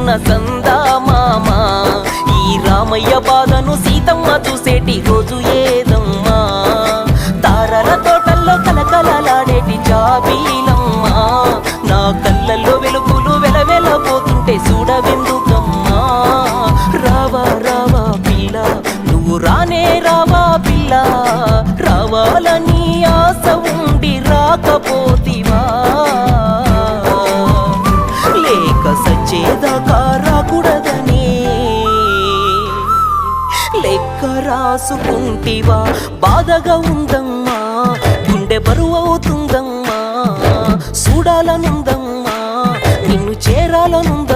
ఉన్న సందా మామ ఈ రామయ్య బాధను సీతమ్మ చూసేటి రోజు ఏదమ్మా తారల తోటల్లో కలకలలాడేటి జాబీలమ్మా నా కళ్ళల్లో వెలుగులు వెలవెలబోతుంటే చూడవెందుకమ్మా రావా రావా పిల్ల నువ్వు రానే రావా పిల్ల రావాలని ఆశ ఉండి రాకపోతివా లేక సచ్చేదాకా రాకూడదని లెక్క రాసుకుంటివా బాధగా ఉందమ్మా గుండె బరువు అవుతుందమ్మా చూడాలనుందమ్మా నిన్ను చేరాలనుందమ్మా